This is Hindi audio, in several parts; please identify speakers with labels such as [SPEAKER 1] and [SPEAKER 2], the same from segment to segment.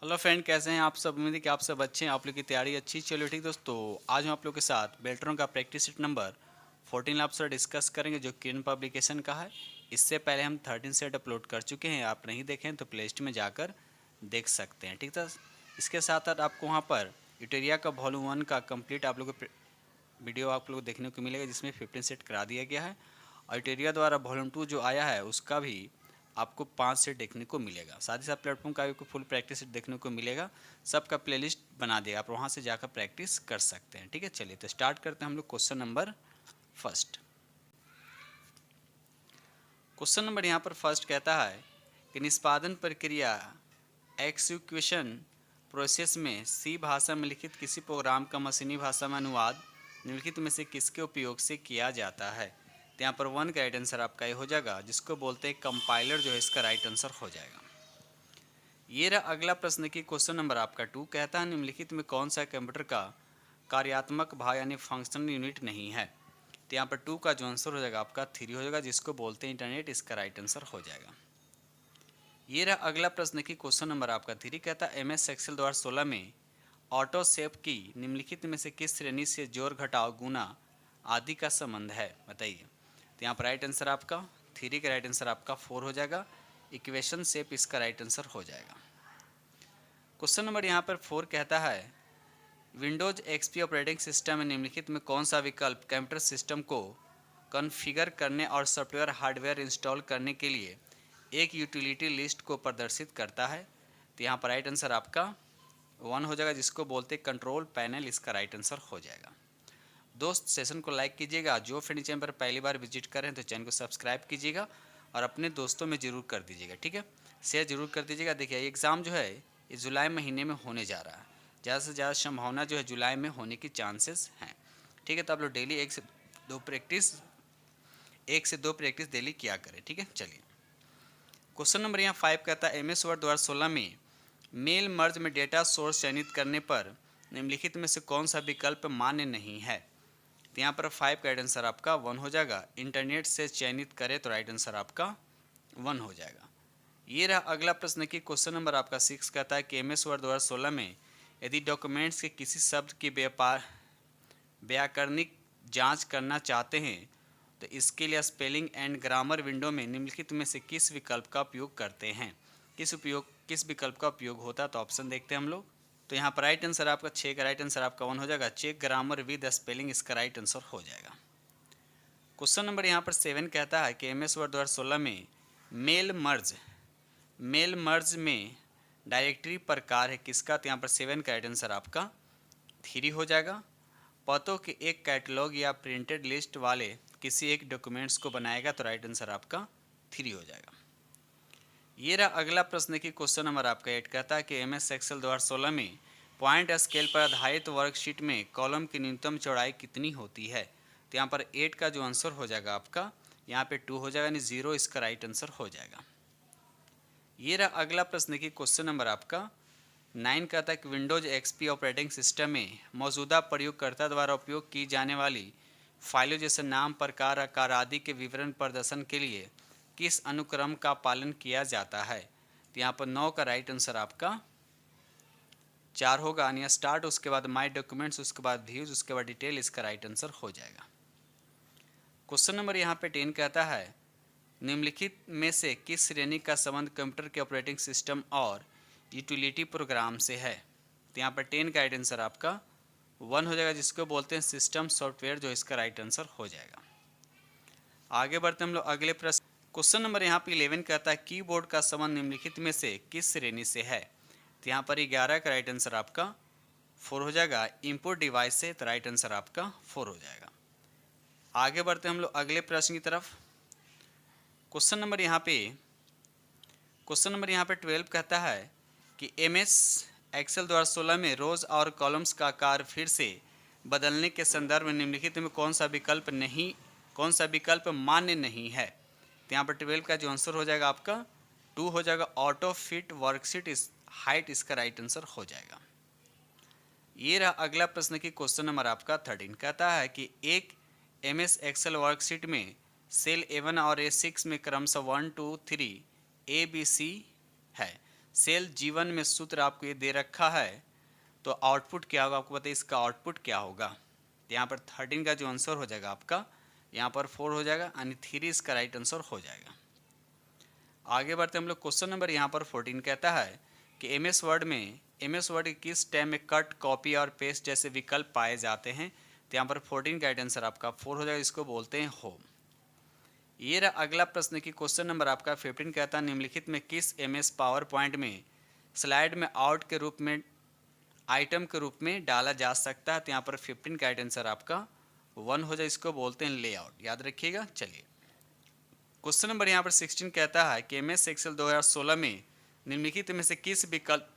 [SPEAKER 1] हेलो फ्रेंड, कैसे हैं आप सब। उम्मीद है कि आप सब अच्छे हैं, आप लोग की तैयारी अच्छी। चलो ठीक दोस्तों, आज हम आप लोग के साथ बेल्ट्रॉन का प्रैक्टिस सेट नंबर 14 आप सर डिस्कस करेंगे जो किरण पब्लिकेशन का है। इससे पहले हम 13 सेट अपलोड कर चुके हैं, आप नहीं देखें तो प्ले लिस्ट में जाकर देख सकते हैं। ठीक था। इसके साथ साथ आपको वहाँ पर यूटेरिया का वॉल्यूम 1 का कंप्लीट आप लोग को वीडियो आप लोग को देखने को मिलेगा, जिसमें 15 सेट करा दिया गया है। और यूटेरिया द्वारा वॉल्यूम 2 जो आया है उसका भी आपको 5 सेट देखने को मिलेगा। साथ ही साथ प्लेटफॉर्म का भी फुल प्रैक्टिस सेट देखने को मिलेगा। सबका प्लेलिस्ट बना दिया, आप वहाँ से जाकर प्रैक्टिस कर सकते हैं। ठीक है, चलिए तो स्टार्ट करते हैं हम लोग question number first. Question number यहाँ पर फर्स्ट कहता है कि निष्पादन प्रक्रिया एक्सिक्यूशन प्रोसेस में सी भाषा में लिखित किसी प्रोग्राम का मशीनी भाषा में अनुवाद निम्नलिखित में से किसके उपयोग से किया जाता है। तो यहाँ पर 1 का राइट आंसर आपका ये हो जाएगा, जिसको बोलते हैं कंपाइलर, जो है इसका राइट आंसर हो जाएगा। ये रहा अगला प्रश्न की क्वेश्चन नंबर आपका 2 कहता है निम्नलिखित में कौन सा कंप्यूटर का कार्यात्मक भाग यानी फंक्शनल यूनिट नहीं है। तो यहाँ पर 2 का जो आंसर हो जाएगा आपका 3 हो जाएगा, जिसको बोलते हैं इंटरनेट, इसका राइट आंसर हो जाएगा। ये रहा अगला प्रश्न की क्वेश्चन नंबर आपका 3 कहता है MS एक्सेल 2016 में ऑटो सेव की निम्नलिखित में से किस श्रेणी से जोड़ घटाव गुना आदि का संबंध है, बताइए। तो यहाँ पर राइट आंसर आपका 3 का राइट आंसर आपका 4 हो जाएगा। इक्वेशन सेप इसका राइट आंसर हो जाएगा। क्वेश्चन नंबर यहाँ पर 4 कहता है विंडोज XP ऑपरेटिंग सिस्टम में निम्नलिखित में कौन सा विकल्प कंप्यूटर सिस्टम को कॉन्फ़िगर करने और सॉफ्टवेयर हार्डवेयर इंस्टॉल करने के लिए एक यूटिलिटी लिस्ट को प्रदर्शित करता है। तो यहाँ पर राइट आंसर आपका 1 हो जाएगा, जिसको बोलते हैं कंट्रोल पैनल, इसका राइट आंसर हो जाएगा। दोस्त सेशन को लाइक कीजिएगा, जो फ्रेंड चैनल पर पहली बार विजिट करें तो चैनल को सब्सक्राइब कीजिएगा और अपने दोस्तों में ज़रूर कर दीजिएगा। ठीक है, शेयर जरूर कर दीजिएगा। देखिए एग्ज़ाम जो है ये जुलाई महीने में होने जा रहा है, ज़्यादा से ज़्यादा संभावना जो है जुलाई में होने की चांसेस हैं। ठीक है, तो आप लोग डेली 1 से 2 प्रैक्टिस डेली किया करें। ठीक है, चलिए क्वेश्चन नंबर यहाँ 5 कहता है MS वर्ड 2016 में मेल मर्ज में डेटा सोर्स चयनित करने पर निम्नलिखित में से कौन सा विकल्प मान्य नहीं है। तो यहाँ पर 5 का राइट आंसर आपका 1 हो जाएगा। इंटरनेट से चयनित करें तो राइट आंसर आपका 1 हो जाएगा। ये रहा अगला प्रश्न की क्वेश्चन नंबर आपका 6 कहता है कि MS वर्ड 2016 में यदि डॉक्यूमेंट्स के किसी शब्द की व्याकरणिक जांच करना चाहते हैं तो इसके लिए स्पेलिंग एंड ग्रामर विंडो में निम्नलिखित में से किस विकल्प का उपयोग करते हैं। किस विकल्प का उपयोग होता है, तो ऑप्शन देखते हैं हम लोग। तो यहाँ पर राइट आंसर आपका 6 का राइट आंसर आपका 1 हो जाएगा। चेक ग्रामर विद स्पेलिंग, इसका राइट आंसर हो जाएगा। क्वेश्चन नंबर यहाँ पर 7 कहता है कि MS वर्ड 2016 में मेल मर्ज में डायरेक्टरी प्रकार है किसका। तो यहाँ पर 7 का राइट आंसर आपका 3 हो जाएगा। पतों के एक कैटलॉग या प्रिंटेड लिस्ट वाले किसी एक डॉक्यूमेंट्स को बनाएगा तो राइट आंसर आपका 3 हो जाएगा। ये रहा अगला प्रश्न की क्वेश्चन नंबर आपका 8 कहता है कि MS एक्सेल 2016 में पॉइंट स्केल पर आधारित वर्कशीट में कॉलम की न्यूनतम चौड़ाई कितनी होती है। तो यहाँ पर 8 का जो आंसर हो जाएगा आपका यहाँ पे 2 हो जाएगा, यानी 0 इसका राइट आंसर हो जाएगा। ये रहा अगला प्रश्न की क्वेश्चन नंबर आपका 9 कहता है कि विंडोज XP ऑपरेटिंग सिस्टम में मौजूदा प्रयोगकर्ता द्वारा उपयोग की जाने वाली फाइलों जैसे नाम, प्रकार, आकार आदि के विवरण प्रदर्शन के लिए किस अनुक्रम का पालन किया जाता है। तो यहाँ पर 9 का राइट आंसर आपका 4 होगा, यानी स्टार्ट, उसके बाद माय डॉक्यूमेंट्स, उसके बाद व्यूज, उसके बाद डिटेल, इसका राइट आंसर हो जाएगा। क्वेश्चन नंबर यहाँ पे 10 कहता है निम्नलिखित में से किस श्रेणी का संबंध कंप्यूटर के ऑपरेटिंग सिस्टम और यूटिलिटी प्रोग्राम से है। तो यहाँ पर 10 का राइट आंसर आपका 1 हो जाएगा, जिसको बोलते हैं सिस्टम सॉफ्टवेयर, जो इसका राइट आंसर हो जाएगा। आगे बढ़ते हम लोग अगले प्रश्न। क्वेश्चन नंबर यहाँ पे 11 कहता है कीबोर्ड का संबंध निम्नलिखित में से किस श्रेणी से है। तो यहाँ पर 11 का राइट आंसर आपका 4 हो जाएगा। इनपुट डिवाइस से, तो राइट आंसर आपका 4 हो जाएगा। आगे बढ़ते हम लोग अगले प्रश्न की तरफ। क्वेश्चन नंबर यहाँ पे 12 कहता है कि MS एक्सेल 2016 में रोज और कॉलम्स का आकार फिर से बदलने के संदर्भ में निम्नलिखित में कौन सा विकल्प मान्य नहीं है। तो यहाँ पर 12 का जो आंसर हो जाएगा आपका 2 हो जाएगा। ऑटो फिट वर्कशीट हाइट, इसका राइट आंसर हो जाएगा। ये रहा अगला प्रश्न की क्वेश्चन नंबर आपका 13 कहता है कि एक MS एक्सेल वर्कशीट में सेल A1 और A6 में क्रमशः 1 2 3 ABC है। सेल जीवन में सूत्र आपको ये दे रखा है, तो आउटपुट क्या होगा आपको बताइए, इसका आउटपुट क्या होगा। तो यहाँ पर 13 का जो आंसर हो जाएगा आपका, यहाँ पर 4 हो जाएगा, यानी 3 इसका राइट आंसर हो जाएगा। आगे बढ़ते हम लोग, क्वेश्चन नंबर यहाँ पर 14 कहता है कि एमएस वर्ड के किस टैब में कट, कॉपी और पेस्ट जैसे विकल्प पाए जाते हैं। तो यहाँ पर 14 का राइट आंसर आपका 4 हो जाएगा, इसको बोलते हैं होम। ये रहा अगला प्रश्न की क्वेश्चन नंबर आपका 15 कहता है निम्नलिखित में किस एमएस पावर पॉइंट में स्लाइड में आउट के रूप में आइटम के रूप में डाला जा सकता है। तो यहाँ पर 15 का राइट आंसर आपका 1 हो जाए, इसको बोलते हैं लेआउट, याद रखिएगा। चलिए क्वेश्चन नंबर यहाँ पर 16 कहता है कि एमएस एक्सेल 2016 में निम्नलिखित में से किस विकल्प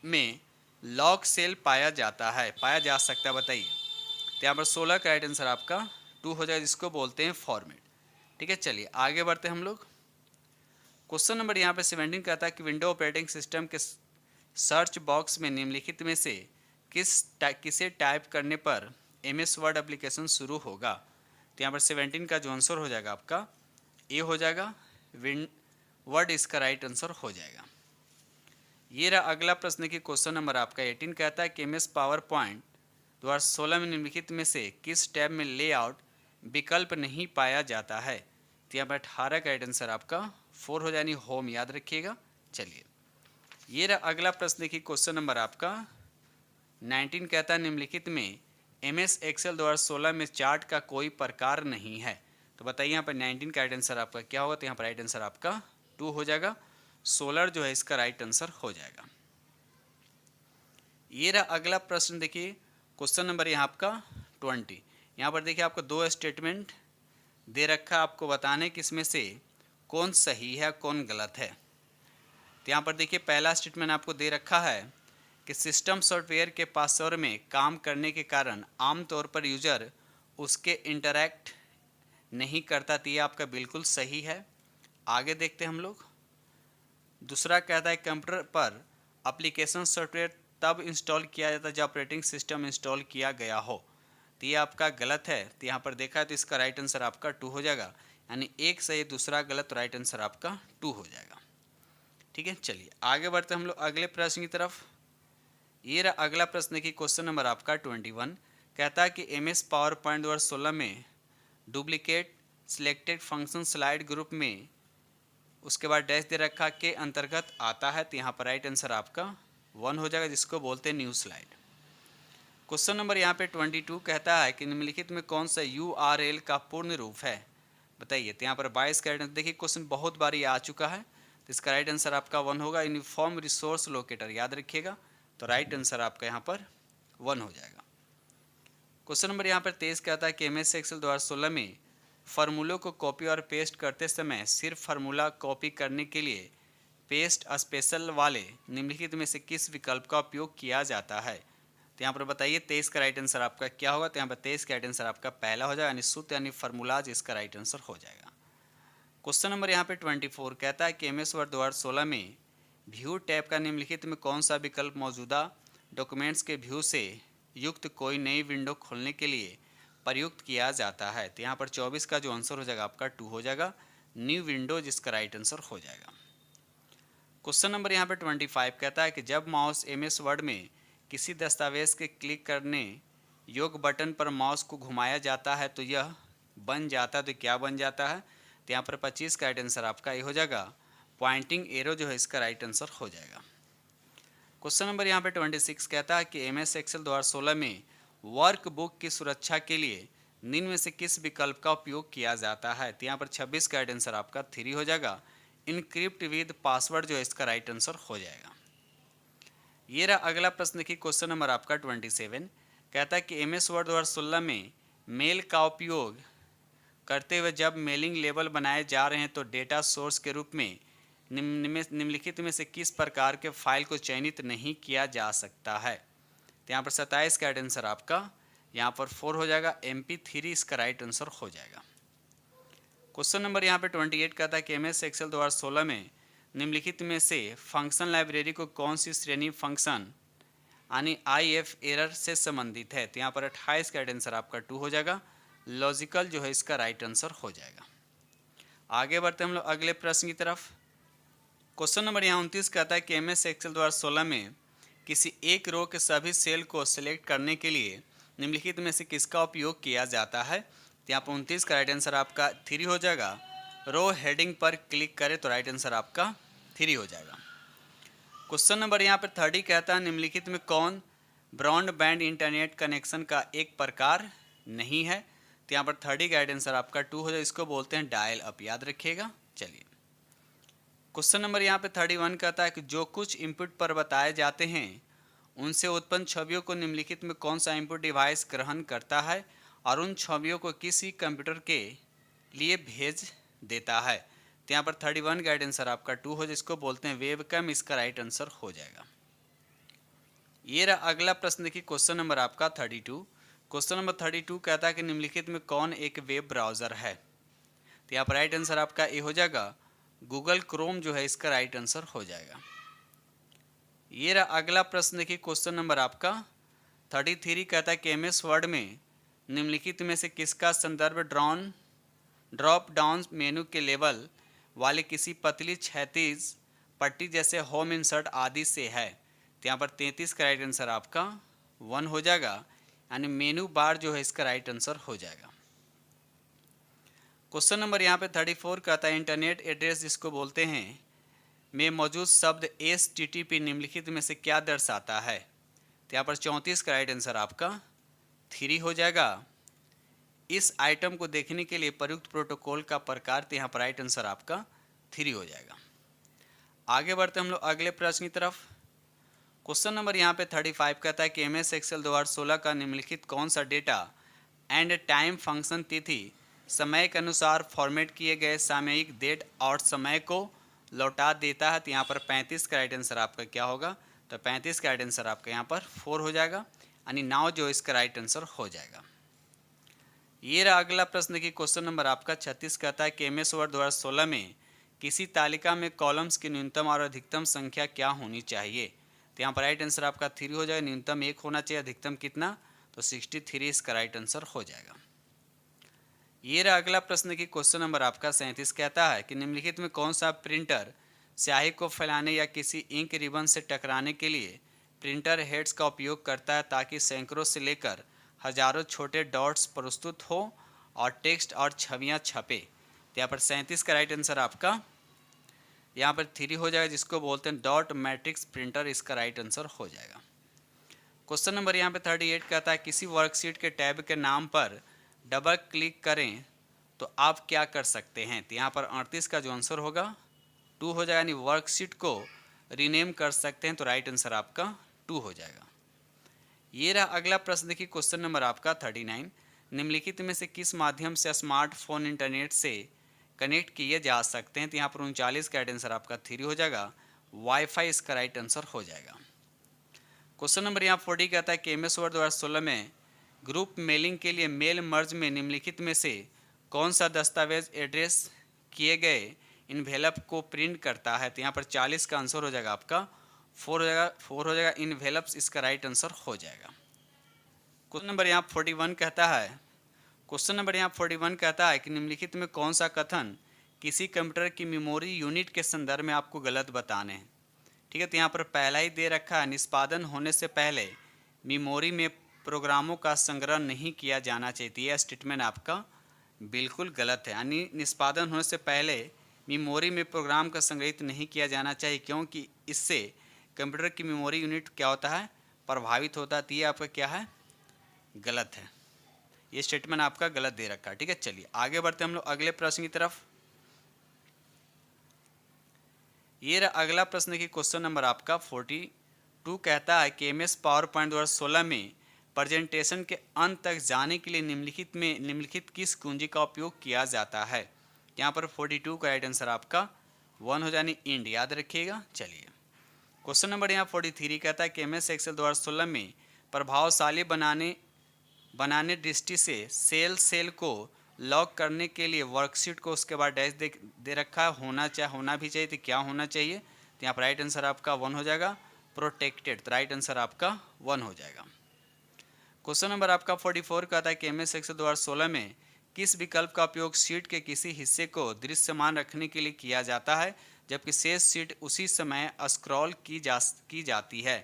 [SPEAKER 1] में लॉग सेल पाया जा सकता है, बताइए। तो यहाँ पर 16 का राइट आंसर आपका 2 हो जाएगा, जिसको बोलते हैं फॉर्मेट। ठीक है, चलिए आगे बढ़ते हैं हम लोग। क्वेश्चन नंबर यहाँ पे 17 कहता है कि विंडो ऑपरेटिंग सिस्टम के सर्च बॉक्स में निम्नलिखित में से किसे टाइप करने पर एमएस वर्ड एप्लीकेशन शुरू होगा। तो यहाँ पर 17 का जो आंसर हो जाएगा आपका ए हो जाएगा, वर्ड इसका राइट आंसर हो जाएगा। ये रहा अगला प्रश्न की क्वेश्चन नंबर आपका 18 कहता है कि एमएस पावर पॉइंट 2016 में निम्नलिखित में से किस टैब में लेआउट विकल्प नहीं पाया जाता है। तो यहाँ पर 18 का राइट आंसर आपका 4 हो जाए, होम, याद रखिएगा। चलिए ये रहा अगला प्रश्न की क्वेश्चन नंबर आपका 19 कहता है निम्नलिखित में एमएस एक्सेल 2016 में चार्ट का कोई प्रकार नहीं है। तो बताइए यहाँ पर 19 का राइट आंसर आपका क्या होगा। तो यहाँ पर राइट आंसर आपका 2 हो जाएगा, सोलर जो है इसका राइट आंसर हो जाएगा। ये रहा अगला प्रश्न, देखिए क्वेश्चन नंबर यहाँ आपका 20। यहाँ पर देखिए आपको 2 स्टेटमेंट दे रखा, आपको बताने कि इसमें से कौन सही है कौन गलत है। तो यहाँ पर देखिए पहला स्टेटमेंट आपको दे रखा है कि सिस्टम सॉफ्टवेयर के पासवर्ड में काम करने के कारण आमतौर पर यूजर उसके इंटरैक्ट नहीं करता। तो ये आपका बिल्कुल सही है। आगे देखते हैं हम लोग। दूसरा कहता है कंप्यूटर पर एप्लीकेशन सॉफ्टवेयर तब इंस्टॉल किया जाता है जब ऑपरेटिंग सिस्टम इंस्टॉल किया गया हो। तो ये आपका गलत है। तो यहाँ पर देखा है तो इसका राइट आंसर आपका 2 हो जाएगा, यानी एक सही दूसरा गलत, राइट आंसर आपका 2 हो जाएगा। ठीक है, चलिए आगे बढ़ते हम लोग अगले प्रश्न की तरफ। ये रहा अगला प्रश्न की क्वेश्चन नंबर आपका 21 कहता है कि एमएस पावर पॉइंट 2016 में duplicate selected function slide group में उसके बाद डैश दे रखा के अंतर्गत आता है। तो यहाँ पर राइट आंसर आपका 1 हो जाएगा, जिसको बोलते हैं न्यू स्लाइड। क्वेश्चन नंबर यहाँ पे 22 कहता है कि निम्नलिखित में कौन सा URL का पूर्ण रूप है, बताइए। तो यहाँ पर 22 का राइट आंसर, देखिए क्वेश्चन बहुत बार ये आ चुका है, तो इसका राइट आंसर आपका 1 होगा, यूनिफॉर्म रिसोर्स लोकेटर, याद रखिएगा। तो राइट आंसर आपका यहाँ पर 1 हो जाएगा। क्वेश्चन नंबर यहाँ पर 23 कहता है कि एमएस एक्सेल 2016 में फार्मूलों को कॉपी और पेस्ट करते समय सिर्फ फार्मूला कॉपी करने के लिए पेस्ट स्पेशल वाले निम्नलिखित में से किस विकल्प का उपयोग किया जाता है। तो यहाँ पर बताइए 23 का राइट आंसर आपका क्या होगा। तो यहाँ पर 23 का राइट आंसर आपका पहला हो जाएगा, यानी सूत्र यानी फार्मूलाज इसका राइट आंसर हो जाएगा। क्वेश्चन नंबर यहाँ पे 24 कहता है कि एमएस वर्ड 2016 में व्यू टैब का निम्नलिखित में कौन सा विकल्प मौजूदा डॉक्यूमेंट्स के व्यू से युक्त कोई नई विंडो खोलने के लिए प्रयुक्त किया जाता है। तो यहाँ पर 24 का जो आंसर हो जाएगा आपका 2 हो जाएगा, न्यू विंडो, जिसका राइट आंसर हो जाएगा। क्वेश्चन नंबर यहाँ पर 25 कहता है कि जब माउस एमएस वर्ड में किसी दस्तावेज के क्लिक करने योग्य बटन पर माउस को घुमाया जाता है तो यह बन जाता है। तो क्या बन जाता है। तो यहाँ पर 25 का राइट आंसर आपका ये हो जाएगा, पॉइंटिंग एरो जो है इसका राइट आंसर हो जाएगा। क्वेश्चन नंबर यहाँ पे 26 कहता है कि एमएस एक्सेल 2016 में वर्कबुक की सुरक्षा के लिए निम्न में से किस विकल्प का उपयोग किया जाता है। तो यहाँ पर 26 का राइट आंसर आपका 3 हो जाएगा, इनक्रिप्ट विद पासवर्ड जो है इसका राइट आंसर हो जाएगा। ये रहा अगला प्रश्न की क्वेश्चन नंबर आपका 27 कहता है कि एमएस वर्ड 2016 में मेल का उपयोग करते हुए जब मेलिंग लेबल बनाए जा रहे हैं तो डेटा सोर्स के रूप में निम्नलिखित में से किस प्रकार के फाइल को चयनित नहीं किया जा सकता है। तो यहाँ पर 27 का राइट आंसर आपका यहाँ पर 4 हो जाएगा, MP3 इसका राइट आंसर हो जाएगा। क्वेश्चन नंबर यहाँ पे 28 का था कि एमएस एक्सेल 2016 में निम्नलिखित में से फंक्शन लाइब्रेरी को कौन सी श्रेणी फंक्शन यानी IF एरर से संबंधित है। तो यहाँ पर 28 का राइट आंसर आपका 2 हो जाएगा, लॉजिकल जो है इसका राइट आंसर हो जाएगा। आगे बढ़ते हम लोग अगले प्रश्न की तरफ। क्वेश्चन नंबर यहाँ 29 कहता है कि एमएस एक्सेल 2016 में किसी एक रो के सभी सेल को सिलेक्ट करने के लिए निम्नलिखित में से किसका उपयोग किया जाता है। तो यहाँ पर 29 का राइट आंसर आपका 3 हो जाएगा। रो हेडिंग पर क्लिक करें तो राइट आंसर आपका 3 हो जाएगा। क्वेश्चन नंबर यहाँ पर 30 कहता है निम्नलिखित में कौन ब्रॉडबैंड इंटरनेट कनेक्शन का एक प्रकार नहीं है। तो यहाँ पर 30 का राइट आंसर आपका 2 हो जाएगा। इसको बोलते हैं डायल अप, याद रखिएगा। चलिए क्वेश्चन नंबर यहाँ पे 31 कहता है कि जो कुछ इनपुट पर बताए जाते हैं उनसे उत्पन्न छवियों को निम्नलिखित में कौन सा इनपुट डिवाइस ग्रहण करता है और उन छवियों को किसी कंप्यूटर के लिए भेज देता है। तो यहाँ पर 31 का राइट आंसर आपका 2 हो, जिसको बोलते हैं वेबकैम। इसका राइट आंसर हो जाएगा। ये रहा अगला प्रश्न। देखिए क्वेश्चन नंबर आपका 32। क्वेश्चन नंबर 32 कहता है कि निम्नलिखित में कौन एक वेब ब्राउज़र है। तो यहाँ पर राइट आंसर आपका ए हो जाएगा, गूगल क्रोम जो है इसका राइट आंसर हो जाएगा। ये रहा अगला प्रश्न। देखिए क्वेश्चन नंबर आपका 33 कहता है कि एमएस वर्ड में निम्नलिखित में से किसका संदर्भ ड्रॉप डाउन मेनू के लेवल वाले किसी पतली क्षैतिज पट्टी जैसे होम इंसर्ट आदि से है। तो यहाँ पर 33 का राइट आंसर आपका 1 हो जाएगा, यानी मेनू बार जो है इसका राइट आंसर हो जाएगा। क्वेश्चन नंबर यहाँ पे 34 कहता है इंटरनेट एड्रेस जिसको बोलते हैं में मौजूद शब्द HTTP निम्नलिखित में से क्या दर्शाता है। तो यहाँ पर 34 का राइट आंसर आपका 3 हो जाएगा। इस आइटम को देखने के लिए प्रयुक्त प्रोटोकॉल का प्रकार, तो यहाँ पर राइट आंसर आपका 3 हो जाएगा। आगे बढ़ते हम लोग अगले प्रश्न की तरफ। क्वेश्चन नंबर यहाँ पे 35 कहता है कि एमएस एक्सेल 2016 का निम्नलिखित कौन सा डेटा एंड टाइम फंक्शन तिथि समय के अनुसार फॉर्मेट किए गए सामयिक डेट और समय को लौटा देता है। तो यहाँ पर 35 का राइट आंसर आपका क्या होगा। तो 35 का राइट आंसर आपका यहाँ पर 4 हो जाएगा, यानी 9 जो इसका राइट आंसर हो जाएगा। ये रहा अगला प्रश्न की क्वेश्चन नंबर आपका 36 कहता है कि एमएस वर्ड 2016 में किसी तालिका में कॉलम्स की न्यूनतम और अधिकतम संख्या क्या होनी चाहिए। तो यहाँ पर राइट आंसर आपका 3 हो जाएगा। न्यूनतम 1 होना चाहिए, अधिकतम कितना, तो 63 इसका राइट आंसर हो जाएगा। ये रहा अगला प्रश्न की क्वेश्चन नंबर आपका 37 कहता है कि निम्नलिखित में कौन सा प्रिंटर स्याही को फैलाने या किसी इंक रिबन से टकराने के लिए प्रिंटर हेड्स का उपयोग करता है ताकि सैकड़ों से लेकर हजारों छोटे डॉट्स प्रस्तुत हो और टेक्स्ट और छवियां छपे। तो यहाँ पर 37 का राइट आंसर आपका यहाँ पर 3 हो जाएगा, जिसको बोलते हैं डॉट मैट्रिक्स प्रिंटर। इसका राइट आंसर हो जाएगा। क्वेश्चन नंबर यहाँ पे 38 कहता है किसी वर्कशीट के टैब के नाम पर डबल क्लिक करें तो आप क्या कर सकते हैं। तो यहाँ पर 38 का जो आंसर होगा 2 हो जाएगा, यानी वर्कशीट को रीनेम कर सकते हैं। तो राइट आंसर आपका 2 हो जाएगा। ये रहा अगला प्रश्न। देखिए क्वेश्चन नंबर आपका 39। निम्नलिखित में से किस माध्यम से स्मार्टफोन इंटरनेट से कनेक्ट किए जा सकते हैं। तो यहाँ पर 39 का राइट आंसर आपका 3 हो जाएगा। वाईफाई इसका राइट आंसर हो जाएगा। क्वेश्चन नंबर यहाँ 40 कहता है कि एमएस वर्ड 2016 में ग्रुप मेलिंग के लिए मेल मर्ज में निम्नलिखित में से कौन सा दस्तावेज एड्रेस किए गए इन्वेलप को प्रिंट करता है। तो यहाँ पर 40 का आंसर हो जाएगा आपका 4 हो जाएगा। इन्वेलप्स इसका राइट आंसर हो जाएगा। क्वेश्चन नंबर यहाँ 41 कहता है कि निम्नलिखित में कौन सा कथन किसी कंप्यूटर की मेमोरी यूनिट के संदर्भ में आपको गलत बताने हैं। ठीक है, तो यहाँ पर पहला ही दे रखा है, निष्पादन होने से पहले मेमोरी में प्रोग्रामों का संग्रह नहीं किया जाना चाहिए। यह स्टेटमेंट आपका बिल्कुल गलत है, यानी निष्पादन होने से पहले मेमोरी में प्रोग्राम का संग्रहित नहीं किया जाना चाहिए, क्योंकि इससे कंप्यूटर की मेमोरी यूनिट क्या होता है, प्रभावित होता है। तो ये आपका क्या है, गलत है। ये स्टेटमेंट आपका गलत दे रखा है। ठीक है, चलिए आगे बढ़ते हम लोग अगले प्रश्न की तरफ। ये रहा अगला प्रश्न की क्वेश्चन नंबर आपका 42 कहता है कि एमएस पावर पॉइंट 2016 में प्रेजेंटेशन के अंत तक जाने के लिए निम्नलिखित किस कुंजी का उपयोग किया जाता है। यहाँ पर 42 का राइट आंसर आपका 1 हो जानी इंड, याद रखिएगा। चलिए क्वेश्चन नंबर यहाँ 43 कहता है कि एमएस एक्सेल 2016 में प्रभावशाली बनाने दृष्टि से सेल को लॉक करने के लिए वर्कशीट को उसके बाद डैश दे रखा है, होना भी चाहिए। तो क्या होना चाहिए। तो यहाँ पर राइट आंसर आपका 1 हो जाएगा, प्रोटेक्टेड। तो राइट आंसर आपका 1 हो जाएगा। क्वेश्चन नंबर आपका 44 कहता है कि एमएस एक्सेल 2016 में किस विकल्प का उपयोग शीट के किसी हिस्से को दृश्यमान रखने के लिए किया जाता है। जबकि शेष सीट उसी समय स्क्रॉल की जाती है।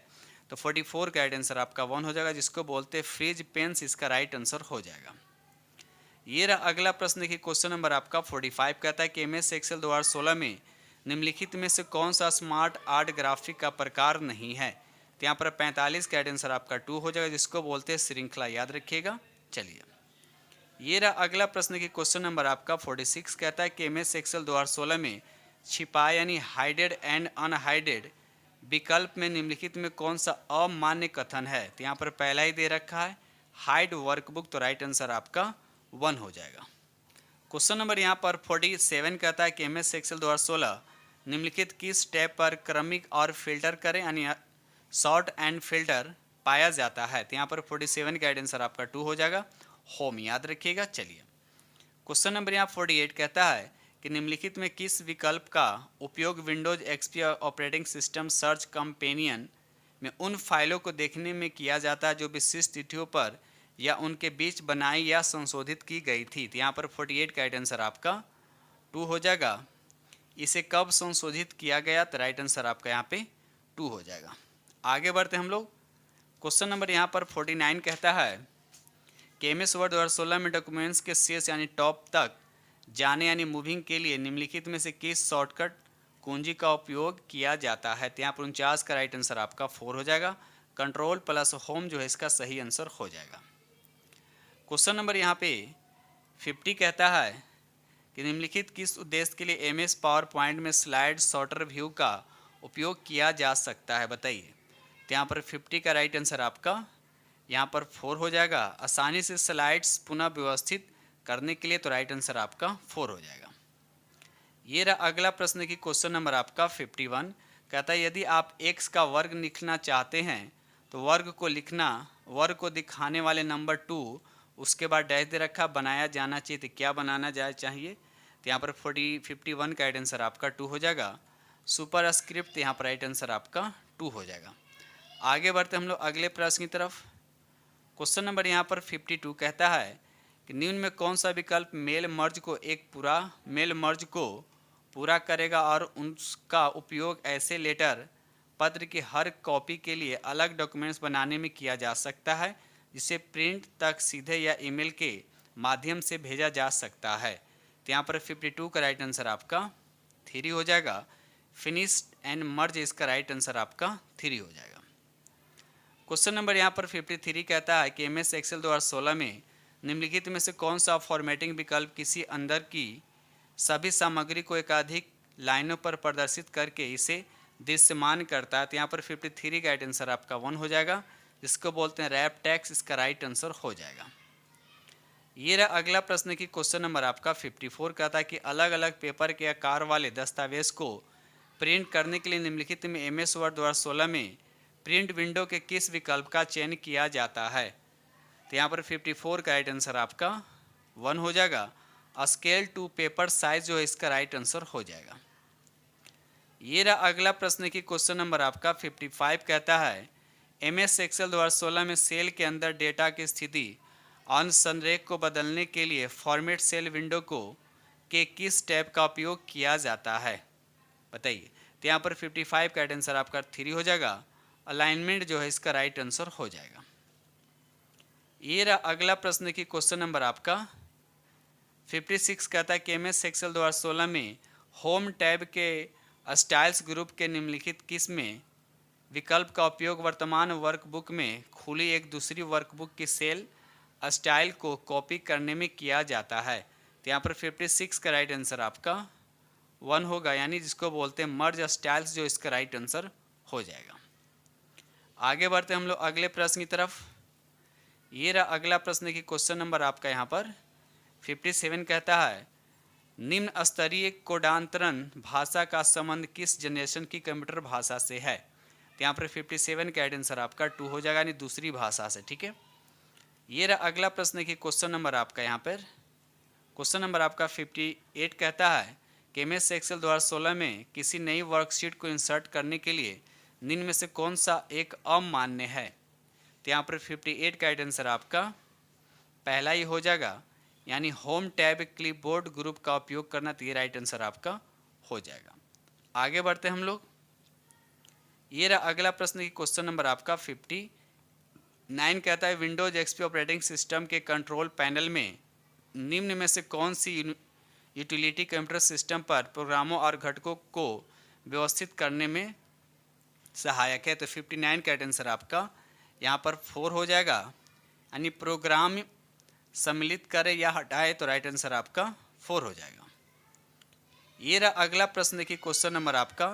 [SPEAKER 1] तो 44 का राइट आंसर आपका 1 हो जाएगा, जिसको बोलते हैं फ्रीज पेन्स, इसका राइट आंसर हो जाएगा। ये रहा अगला प्रश्न। देखिए क्वेश्चन नंबर आपका 45 कहता है कि MS एक्सेल 2016 में निम्नलिखित में से कौन सा स्मार्ट आर्ट ग्राफिक का प्रकार नहीं है। तो यहाँ पर 45 का राइट आंसर आपका 2 हो जाएगा, जिसको बोलते हैं श्रृंखला, याद रखिएगा। चलिए ये रहा अगला प्रश्न की क्वेश्चन नंबर आपका 46 कहता है कि MS एक्सेल 2016 में छिपाए यानी हाइडेड एंड अनहाइडेड विकल्प में निम्नलिखित में कौन सा अमान्य कथन है। तो यहाँ पर पहला ही दे रखा है हाइड वर्कबुक, तो राइट आंसर आपका 1 हो जाएगा। क्वेश्चन नंबर यहाँ पर 47 कहता है कि MS एक्सेल 2016 निम्नलिखित किस टैब पर क्रमिक और फिल्टर करें यानी सॉर्ट एंड फिल्टर पाया जाता है। तो यहाँ पर 47 का आंसर आपका 2 हो जाएगा, होम, याद रखिएगा। चलिए क्वेश्चन नंबर यहाँ 48 कहता है कि निम्नलिखित में किस विकल्प का उपयोग Windows XP operating system search companion में उन फाइलों को देखने में किया जाता है जो विशिष्ट तिथियों पर या उनके बीच बनाई या संशोधित की गई थी। तो यहाँ पर 48 का राइट आंसर आपका 2 हो जाएगा। इसे कब संशोधित किया गया, तो राइट आंसर आपका यहाँ पे 2 हो जाएगा। आगे बढ़ते हम लोग। क्वेश्चन नंबर यहाँ पर 49 कहता है कि MS वर्ड 2016 में डॉक्यूमेंट्स के शेष यानी टॉप तक जाने यानी मूविंग के लिए निम्नलिखित में से किस शॉर्टकट कुंजी का उपयोग किया जाता है। तो यहाँ पर 49 का राइट आंसर आपका 4 हो जाएगा। कंट्रोल प्लस होम जो है इसका सही आंसर हो जाएगा। क्वेश्चन नंबर यहाँ पे 50 कहता है कि निम्नलिखित किस उद्देश्य के लिए MS पावर पॉइंट में स्लाइड सॉर्टर व्यू का उपयोग किया जा सकता है, बताइए। तो यहाँ पर 50 का राइट आंसर आपका यहाँ पर 4 हो जाएगा। आसानी से स्लाइड्स पुनः व्यवस्थित करने के लिए, तो राइट आंसर आपका 4 हो जाएगा। ये रहा अगला प्रश्न की क्वेश्चन नंबर आपका 51 कहता है यदि आप x का वर्ग लिखना चाहते हैं तो वर्ग को दिखाने वाले नंबर 2 उसके बाद डैश दे रखा बनाया जाना चाहिए, तो क्या बनाना चाहिए। तो यहाँ पर 51 का राइट आंसर आपका 2 हो जाएगा। सुपर स्क्रिप्ट, यहाँ पर राइट आंसर आपका 2 हो जाएगा। आगे बढ़ते हम लोग अगले प्रश्न की तरफ। क्वेश्चन नंबर यहाँ पर 52 कहता है कि निम्न में कौन सा विकल्प मेल मर्ज को पूरा करेगा और उसका उपयोग ऐसे लेटर पत्र की हर कॉपी के लिए अलग डॉक्यूमेंट्स बनाने में किया जा सकता है जिसे प्रिंट तक सीधे या ईमेल के माध्यम से भेजा जा सकता है। तो यहाँ पर 52 का राइट आंसर आपका 3 हो जाएगा। फिनिश एंड मर्ज इसका राइट आंसर आपका 3 हो जाएगा। क्वेश्चन नंबर यहाँ पर 53 कहता है कि MS एक्सेल 2016 में निम्नलिखित में से कौन सा फॉर्मेटिंग विकल्प किसी अंदर की सभी सामग्री को एकाधिक लाइनों पर प्रदर्शित करके इसे दृश्यमान करता है। तो यहाँ पर 53 का राइट आंसर आपका 1 हो जाएगा, जिसको बोलते हैं रैप टेक्स्ट, इसका राइट आंसर हो जाएगा। ये रहा अगला प्रश्न की क्वेश्चन नंबर आपका 54 कहता है कि अलग अलग पेपर के आकार वाले दस्तावेज को प्रिंट करने के लिए निम्नलिखित में MS वर्ड 2016 में प्रिंट विंडो के किस विकल्प का चयन किया जाता है। तो यहाँ पर 54 का राइट आंसर आपका 1 हो जाएगा। स्केल टू पेपर साइज जो है इसका राइट आंसर हो जाएगा। ये रहा अगला प्रश्न की क्वेश्चन नंबर आपका 55 कहता है MS एक्सेल 2016 में सेल के अंदर डेटा की स्थिति और संरेख को बदलने के लिए फॉर्मेट सेल विंडो के किस टैब का उपयोग किया जाता है, बताइए। तो यहाँ पर 55 का राइट आंसर आपका 3 हो जाएगा। अलाइनमेंट जो है इसका राइट आंसर हो जाएगा। ये रहा अगला प्रश्न की क्वेश्चन नंबर आपका 56 कहता है कि MS एक्सेल 2016 में होम टैब के स्टाइल्स ग्रुप के निम्नलिखित किस में विकल्प का उपयोग वर्तमान वर्कबुक में खुली एक दूसरी वर्कबुक की सेल स्टाइल को कॉपी करने में किया जाता है। तो यहाँ पर 56 का राइट आंसर आपका 1 होगा, यानी जिसको बोलते हैं मर्ज स्टाइल्स, जो इसका राइट आंसर हो जाएगा। आगे बढ़ते हम लोग अगले प्रश्न की तरफ। ये रहा अगला प्रश्न की क्वेश्चन नंबर आपका यहाँ पर 57 कहता है निम्न स्तरीय कोडांतरण भाषा का संबंध किस जनरेशन की कंप्यूटर भाषा से है। तो यहाँ पर 57 का राइट आंसर आपका 2 हो जाएगा, यानी दूसरी भाषा से, ठीक है। ये रहा अगला प्रश्न की क्वेश्चन नंबर आपका यहाँ पर क्वेश्चन नंबर आपका 58 कहता है कि MS एक्सेल 2016 में किसी नई वर्कशीट को इंसर्ट करने के लिए निम्न में से कौन सा एक अमान्य है। तो यहाँ पर 58 का राइट आंसर आपका पहला ही हो जाएगा, यानी होम टैब क्लिपबोर्ड ग्रुप का उपयोग करना, तो ये राइट आंसर आपका हो जाएगा। आगे बढ़ते हैं हम लोग। ये रहा अगला प्रश्न की क्वेश्चन नंबर आपका 59 कहता है विंडोज एक्सपी ऑपरेटिंग सिस्टम के कंट्रोल पैनल में निम्न में से कौन सी यूटिलिटी कंप्यूटर सिस्टम पर प्रोग्रामों और घटकों को व्यवस्थित करने में सहायक है। तो 59 का राइट आंसर आपका यहाँ पर 4 हो जाएगा, यानी प्रोग्राम सम्मिलित करे या हटाए, तो राइट आंसर आपका 4 हो जाएगा। ये रहा अगला प्रश्न देखिए क्वेश्चन नंबर आपका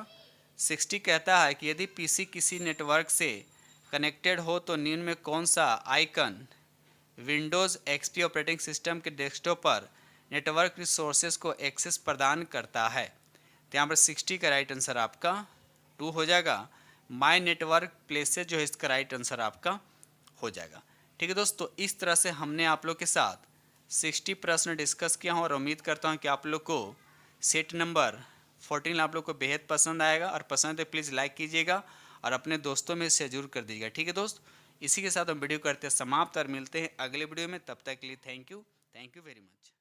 [SPEAKER 1] 60 कहता है कि यदि पीसी किसी नेटवर्क से कनेक्टेड हो तो निम्न में कौन सा icon Windows XP operating system के डेस्कटॉप पर नेटवर्क रिसोर्सेज को एक्सेस प्रदान करता है। तो यहाँ पर 60 का राइट आंसर आपका 2 हो जाएगा। माय नेटवर्क प्लेसेज जो है इसका राइट आंसर आपका हो जाएगा। ठीक है दोस्तों, इस तरह से हमने आप लोग के साथ 60 प्रश्न डिस्कस किया हूँ और उम्मीद करता हूँ कि आप लोग को सेट नंबर 14 आप लोग को बेहद पसंद आएगा। और पसंद है प्लीज़ लाइक कीजिएगा और अपने दोस्तों में शेयर जरूर कर दीजिएगा। ठीक है दोस्त, इसी के साथ हम वीडियो करते हैं समाप्त और मिलते हैं अगले वीडियो में। तब तक के लिए थैंक यू वेरी मच।